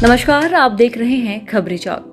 नमस्कार, आप देख रहे हैं खबरी चौक।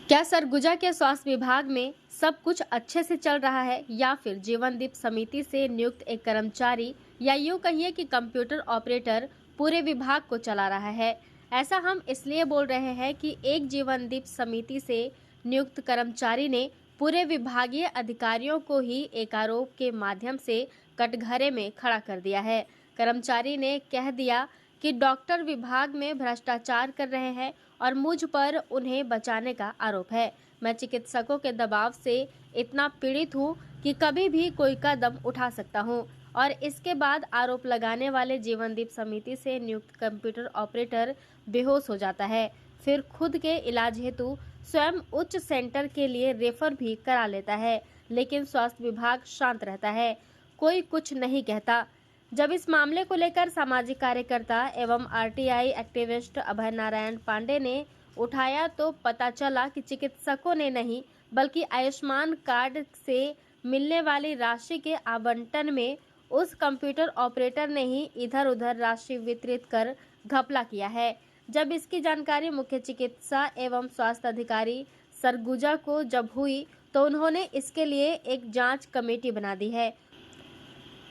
क्या सरगुजा के स्वास्थ्य विभाग में सब कुछ अच्छे से चल रहा है या फिर जीवनदीप समिति से नियुक्त एक कर्मचारी या यूं कहिए कि कंप्यूटर ऑपरेटर पूरे विभाग को चला रहा है? ऐसा हम इसलिए बोल रहे हैं कि एक जीवनदीप समिति से नियुक्त कर्मचारी ने पूरे विभागीय अधिकारियों को ही एक आरोप के माध्यम से कटघरे में खड़ा कर दिया है। कर्मचारी ने कह दिया कि डॉक्टर विभाग में भ्रष्टाचार कर रहे हैं और मुझ पर उन्हें बचाने का आरोप है। मैं चिकित्सकों के दबाव से इतना पीड़ित हूँ कि कभी भी कोई कदम उठा सकता हूँ। और इसके बाद आरोप लगाने वाले जीवनदीप समिति से नियुक्त कंप्यूटर ऑपरेटर बेहोश हो जाता है, फिर खुद के इलाज हेतु स्वयं उच्च सेंटर के लिए रेफर भी करा लेता है, लेकिन स्वास्थ्य विभाग शांत रहता है, कोई कुछ नहीं कहता। जब इस मामले को लेकर सामाजिक कार्यकर्ता एवं आरटीआई एक्टिविस्ट अभय नारायण पांडे ने उठाया तो पता चला कि चिकित्सकों ने नहीं बल्कि आयुष्मान कार्ड से मिलने वाली राशि के आवंटन में उस कंप्यूटर ऑपरेटर ने ही इधर उधर राशि वितरित कर घपला किया है। जब इसकी जानकारी मुख्य चिकित्सा एवं स्वास्थ्य अधिकारी सरगुजा को जब हुई तो उन्होंने इसके लिए एक जांच कमेटी बना दी है।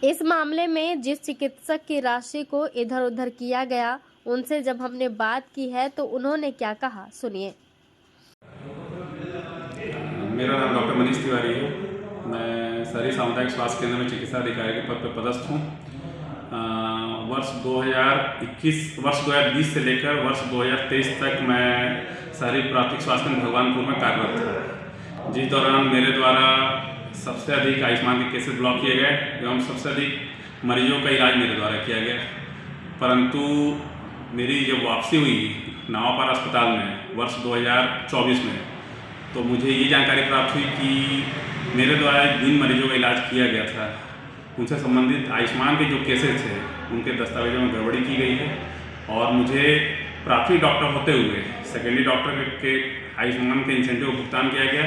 इस मामले में जिस चिकित्सक की राशि को इधर उधर किया गया उनसे जब हमने बात की है तो उन्होंने क्या कहा, सुनिए। मेरा नाम डॉक्टर मनीष तिवारी है। मैं शहरी सामुदायिक स्वास्थ्य केंद्र में चिकित्सा अधिकारी के पद पर पदस्थ हूँ। वर्ष 2020 से लेकर वर्ष 2023 तक मैं शहरी प्राथमिक स्वास्थ्य केंद्र भगवानपुर में कार्यरत था, जिस दौरान मेरे द्वारा सबसे अधिक आयुष्मान के केसेस ब्लॉक किए गए एवं सबसे अधिक मरीजों का इलाज मेरे द्वारा किया गया। परंतु मेरी जब वापसी हुई नवापारा अस्पताल में वर्ष 2024 में, तो मुझे ये जानकारी प्राप्त हुई कि मेरे द्वारा जिन मरीजों का इलाज किया गया था उनसे संबंधित आयुष्मान के जो केसेस थे उनके दस्तावेजों में गड़बड़ी की गई है और मुझे प्राथमिक डॉक्टर होते हुए सेकेंडरी डॉक्टर के आयुष्मान के इंसेंटिव को भुगतान किया गया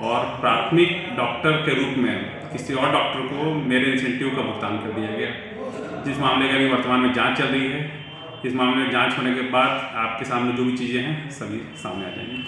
और प्राथमिक डॉक्टर के रूप में किसी और डॉक्टर को मेरे इंसेंटिव का भुगतान कर दिया गया, जिस मामले की अभी वर्तमान में जाँच चल रही है। इस मामले में जाँच होने के बाद आपके सामने जो भी चीज़ें हैं सभी सामने आ जाएंगी।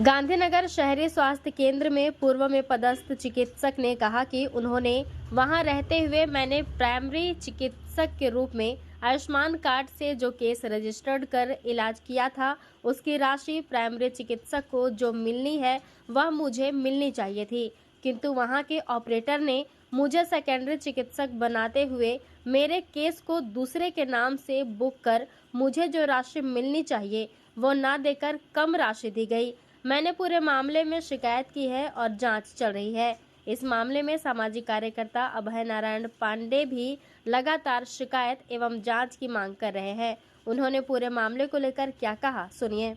गांधीनगर शहरी स्वास्थ्य केंद्र में पूर्व में पदस्थ चिकित्सक ने कहा कि उन्होंने वहां रहते हुए मैंने प्राइमरी चिकित्सक के रूप में आयुष्मान कार्ड से जो केस रजिस्टर्ड कर इलाज किया था उसकी राशि प्राइमरी चिकित्सक को जो मिलनी है वह मुझे मिलनी चाहिए थी, किंतु वहां के ऑपरेटर ने मुझे सेकेंडरी चिकित्सक बनाते हुए मेरे केस को दूसरे के नाम से बुक कर मुझे जो राशि मिलनी चाहिए वो ना देकर कम राशि दी गई। मैंने पूरे मामले में शिकायत की है और जांच चल रही है। इस मामले में सामाजिक कार्यकर्ता अभय नारायण पांडे भी लगातार शिकायत एवं जांच की मांग कर रहे हैं। उन्होंने पूरे मामले को लेकर क्या कहा, सुनिए।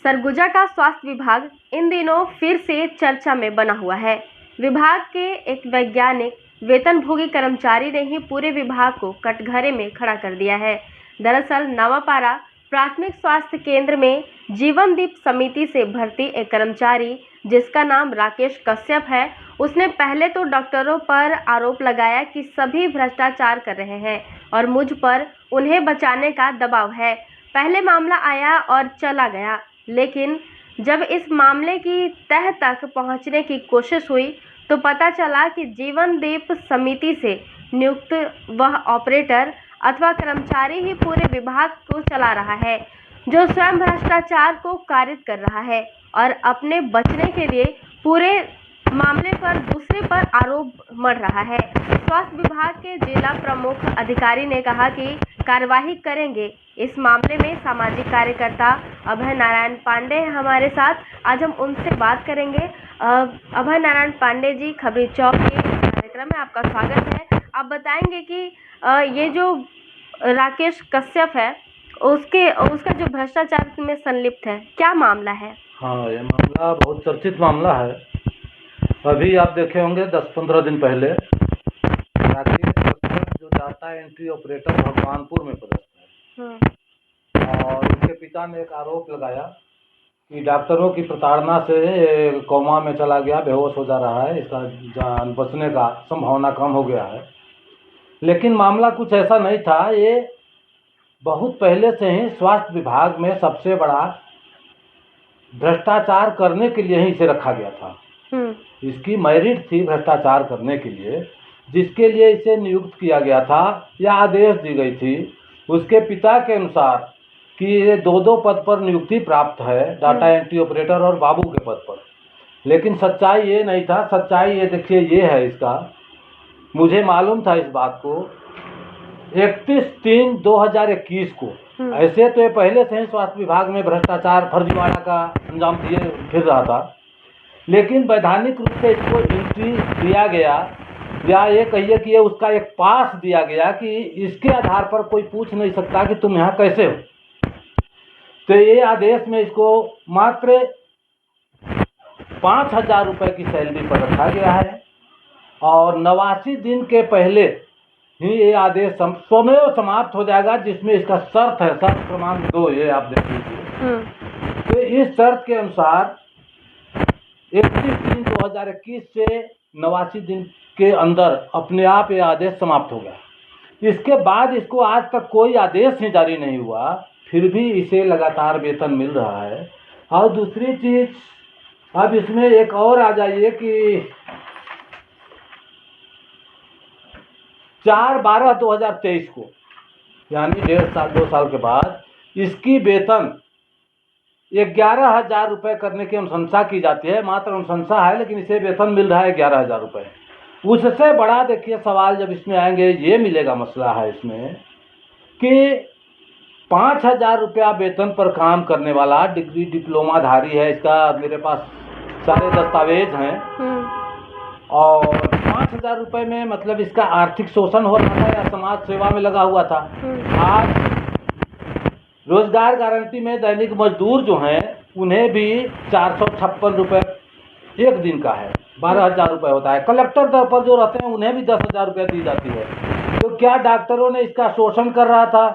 सरगुजा का स्वास्थ्य विभाग इन दिनों फिर से चर्चा में बना हुआ है। विभाग के एक वैज्ञानिक वेतनभोगी कर्मचारी ने ही पूरे विभाग को कटघरे में खड़ा कर दिया है। दरअसल नवापारा प्राथमिक स्वास्थ्य केंद्र में जीवनदीप समिति से भर्ती एक कर्मचारी जिसका नाम राकेश कश्यप है, उसने पहले तो डॉक्टरों पर आरोप लगाया कि सभी भ्रष्टाचार कर रहे हैं और मुझ पर उन्हें बचाने का दबाव है। पहले मामला आया और चला गया, लेकिन जब इस मामले की तह तक पहुंचने की कोशिश हुई तो पता चला कि जीवनदीप समिति से नियुक्त वह ऑपरेटर अथवा कर्मचारी ही पूरे विभाग को चला रहा है, जो स्वयं भ्रष्टाचार को कारित कर रहा है और अपने बचने के लिए पूरे मामले पर दूसरे पर आरोप मढ़ रहा है। स्वास्थ्य विभाग के जिला प्रमुख अधिकारी ने कहा कि कार्यवाही करेंगे। इस मामले में सामाजिक कार्यकर्ता अभय नारायण पांडे हमारे साथ, आज हम उनसे बात करेंगे। अभय नारायण पांडे जी, खबरी चौक के कार्यक्रम में आपका स्वागत है। आप बताएंगे कि ये जो राकेश कश्यप है उसका जो भ्रष्टाचार में संलिप्त है, क्या मामला है? हाँ, ये मामला बहुत चर्चित मामला है। अभी आप देखे होंगे 10-15 दिन पहले राकेश कश्यप जो डाटा एंट्री ऑपरेटर भगवानपुर में पदस्थ है और उनके पिता ने एक आरोप लगाया कि डॉक्टरों की प्रताड़ना से ये कोमा में चला गया, बेहोश हो जा रहा है, इसका जान बचने का संभावना कम हो गया है। लेकिन मामला कुछ ऐसा नहीं था। ये बहुत पहले से ही स्वास्थ्य विभाग में सबसे बड़ा भ्रष्टाचार करने के लिए ही इसे रखा गया था। इसकी मेरिट थी भ्रष्टाचार करने के लिए, जिसके लिए इसे नियुक्त किया गया था या आदेश दी गई थी उसके पिता के अनुसार कि ये 2-2 पद पर नियुक्ति प्राप्त है, डाटा एंट्री ऑपरेटर और बाबू के पद पर। लेकिन सच्चाई ये नहीं था। सच्चाई ये देखिए, ये है इसका। मुझे मालूम था इस बात को 31/3/2021 को। ऐसे तो ये पहले से ही स्वास्थ्य विभाग में भ्रष्टाचार फर्जीवाड़ा का अंजाम दिए फिर रहा था, लेकिन वैधानिक रूप से इसको एंट्री दिया गया, या ये कहिए कि ये उसका एक पास दिया गया कि इसके आधार पर कोई पूछ नहीं सकता कि तुम यहाँ कैसे हो। तो ये आदेश में इसको मात्र 5,000 रुपये की सैलरी पर रखा गया है, और 89 दिन के पहले ही ये आदेश स्वमेव समाप्त हो जाएगा, जिसमें इसका शर्त है, शर्त क्रमांक 2, ये आप देख लीजिए। तो इस शर्त के अनुसार 31/3/2021 से 89 दिन के अंदर अपने आप ये आदेश समाप्त हो गया। इसके बाद इसको आज तक कोई आदेश ही जारी नहीं हुआ, फिर भी इसे लगातार वेतन मिल रहा है। और दूसरी चीज़, अब इसमें एक और आ जाइए कि 4/12/2023 को, यानी 1.5 साल 2 साल के बाद इसकी वेतन 11,000 रुपये करने की अनुशंसा की जाती है। मात्र अनुशंसा है, लेकिन इसे वेतन मिल रहा है 11,000 रुपये। उससे बड़ा देखिए सवाल जब इसमें आएंगे, ये मिलेगा मसला है इसमें कि 5,000 रुपया वेतन पर काम करने वाला डिग्री डिप्लोमाधारी है, इसका मेरे पास सारे दस्तावेज हैं, और 5,000 रुपये में मतलब इसका आर्थिक शोषण हो रहा था या समाज सेवा में लगा हुआ था। आज रोजगार गारंटी में दैनिक मजदूर जो हैं उन्हें भी 456 रुपये एक दिन का है, 12,000 रुपये होता है। कलेक्टर दर पर जो रहते हैं उन्हें भी 10,000 रुपये दी जाती है। तो क्या डॉक्टरों ने इसका शोषण कर रहा था?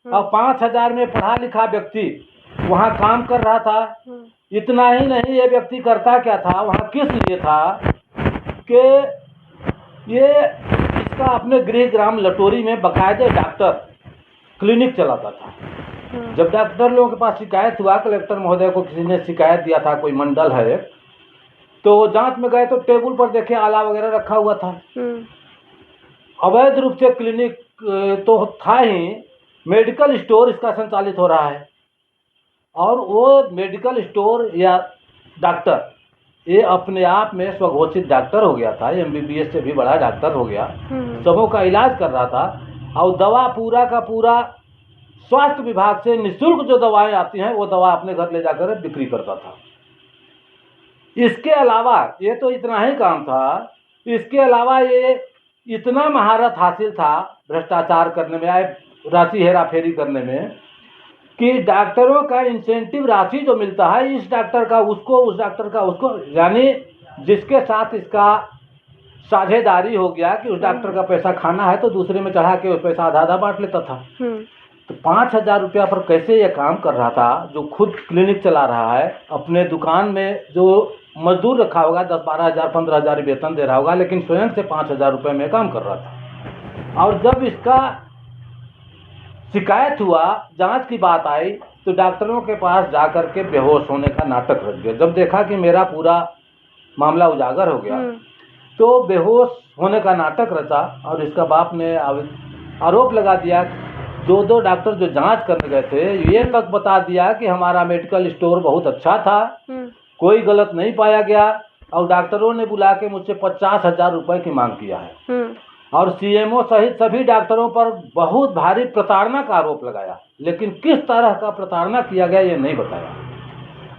और 5,000 में पढ़ा लिखा व्यक्ति वहाँ काम कर रहा था। इतना ही नहीं, ये व्यक्ति करता क्या था वहाँ, किस लिए था कि ये इसका अपने गृह ग्राम लटोरी में बाकायदे डॉक्टर क्लिनिक चलाता था। जब डॉक्टर लोगों के पास शिकायत हुआ, कलेक्टर महोदय को किसी ने शिकायत दिया था, कोई मंडल है, तो जांच में गए तो टेबल पर देखे आला वगैरह रखा हुआ था। अवैध रूप से क्लिनिक तो था ही, मेडिकल स्टोर इसका संचालित हो रहा है। और वो मेडिकल स्टोर या डॉक्टर ये अपने आप में स्वघोषित डॉक्टर हो गया था, MBBS से भी बड़ा डॉक्टर हो गया, सबों का इलाज कर रहा था। और दवा पूरा का पूरा स्वास्थ्य विभाग से निःशुल्क जो दवाएं आती हैं वो दवा अपने घर ले जाकर बिक्री करता था। इसके अलावा ये तो इतना ही काम था, इसके अलावा ये इतना महारत हासिल था भ्रष्टाचार करने में, राशि हेरा फेरी करने में, कि डॉक्टरों का इंसेंटिव राशि जो मिलता है, इस डॉक्टर का उसको, उस डॉक्टर का उसको, यानी जिसके साथ इसका साझेदारी हो गया कि उस डॉक्टर का पैसा खाना है तो दूसरे में चढ़ा के वो पैसा आधा आधा बांट लेता था। तो 5,000 रुपया पर कैसे ये काम कर रहा था, जो खुद क्लिनिक चला रहा है, अपने दुकान में जो मजदूर रखा होगा 10-12 हज़ार 15 हज़ार वेतन दे रहा होगा, लेकिन स्वयं से 5,000 रुपये में काम कर रहा था। और जब इसका शिकायत हुआ, जांच की बात आई, तो डॉक्टरों के पास जाकर के बेहोश होने का नाटक रच गया। जब देखा कि मेरा पूरा मामला उजागर हो गया, तो बेहोश होने का नाटक रचा और इसका बाप ने आरोप लगा दिया। 2 डॉक्टर जो जांच करने गए थे, ये तक बता दिया कि हमारा मेडिकल स्टोर बहुत अच्छा था, कोई गलत नहीं पाया गया, और डॉक्टरों ने बुला के मुझसे 50,000 रुपये की मांग किया है। और CMO सहित सभी डॉक्टरों पर बहुत भारी प्रताड़ना का आरोप लगाया, लेकिन किस तरह का प्रताड़ना किया गया ये नहीं बताया।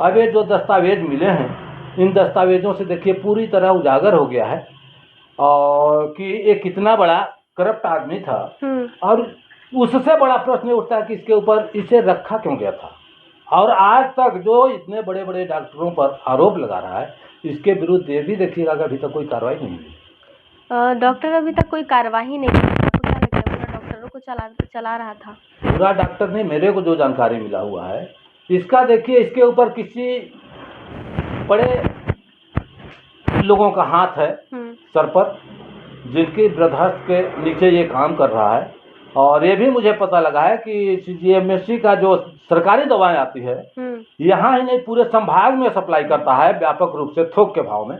अब ये जो दस्तावेज मिले हैं, इन दस्तावेजों से देखिए पूरी तरह उजागर हो गया है और कि ये कितना बड़ा करप्ट आदमी था। और उससे बड़ा प्रश्न उठता है कि इसके ऊपर इसे रखा क्यों गया था। और आज तक जो इतने बड़े बड़े डॉक्टरों पर आरोप लगा रहा है, इसके विरुद्ध ये भी देखिएगा कि अभी तक कोई कार्रवाई नहीं हुई। डॉक्टर अभी तक कोई कार्रवाई नहीं की, आपको क्या लगता है पूरा डॉक्टरों को चला रहा था? पूरा डॉक्टर नहीं, मेरे को जो जानकारी मिला हुआ है इसका, देखिए इसके ऊपर किसी बड़े लोगों का हाथ है सर पर, जिनकी बृहस्पति के नीचे ये काम कर रहा है। और ये भी मुझे पता लगा है कि CGMSC का जो सरकारी दवाएं आती है यहाँ ही नहीं पूरे संभाग में सप्लाई करता है व्यापक रूप से थोक के भाव में।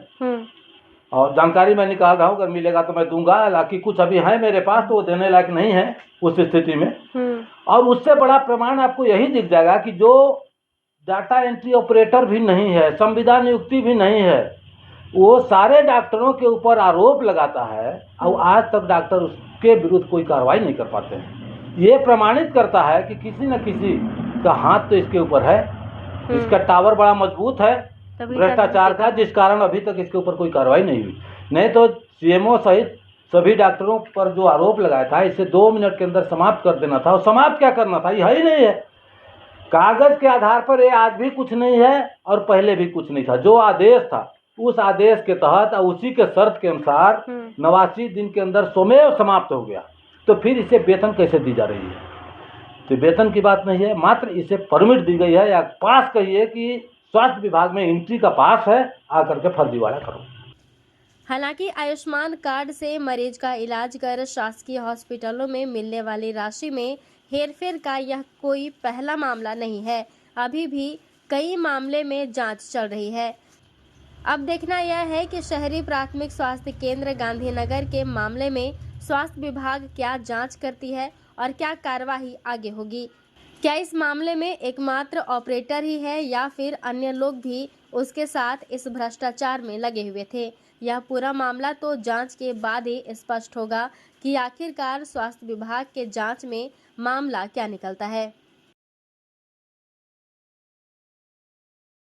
और जानकारी मैं निकाल रहा हूँ, अगर मिलेगा तो मैं दूंगा। हालांकि कुछ अभी है मेरे पास तो वो देने लायक नहीं है उस स्थिति में। और उससे बड़ा प्रमाण आपको यही दिख जाएगा कि जो डाटा एंट्री ऑपरेटर भी नहीं है, संविदा नियुक्ति भी नहीं है, वो सारे डॉक्टरों के ऊपर आरोप लगाता है और आज तक डॉक्टर उसके विरुद्ध कोई कार्रवाई नहीं कर पाते हैं। ये प्रमाणित करता है कि किसी न किसी का हाथ तो इसके ऊपर है। इसका टावर बड़ा मजबूत है भ्रष्टाचार का, जिस कारण अभी तक इसके ऊपर कोई कार्रवाई नहीं हुई। नहीं तो CMO सहित सभी डॉक्टरों पर जो आरोप लगाया था इसे 2 मिनट के अंदर समाप्त कर देना था। और समाप्त क्या करना था, यह ही नहीं है। कागज के आधार पर ये आज भी कुछ नहीं है और पहले भी कुछ नहीं था। जो आदेश था उस आदेश के तहत और उसी के शर्त के अनुसार 89 दिन के अंदर स्वमेव समाप्त हो गया। तो फिर इसे वेतन कैसे दी जा रही है? तो वेतन की बात नहीं है, मात्र इसे परमिट दी गई है या पास कहिए कि स्वास्थ्य विभाग में एंट्री का पास है, आकर के फर्जीवाड़ा करो। हालांकि आयुष्मान कार्ड से मरीज का इलाज कर शासकीय हॉस्पिटलों में मिलने वाली राशि में हेरफेर का यह कोई पहला मामला नहीं है। अभी भी कई मामले में जांच चल रही है। अब देखना यह है कि शहरी प्राथमिक स्वास्थ्य केंद्र गांधीनगर के मामले में स्वास्थ्य विभाग क्या जांच करती है और क्या कार्यवाही आगे होगी। क्या इस मामले में एकमात्र ऑपरेटर ही है या फिर अन्य लोग भी उसके साथ इस भ्रष्टाचार में लगे हुए थे? यह पूरा मामला तो जांच के बाद ही स्पष्ट होगा कि आखिरकार स्वास्थ्य विभाग के जांच में मामला क्या निकलता है।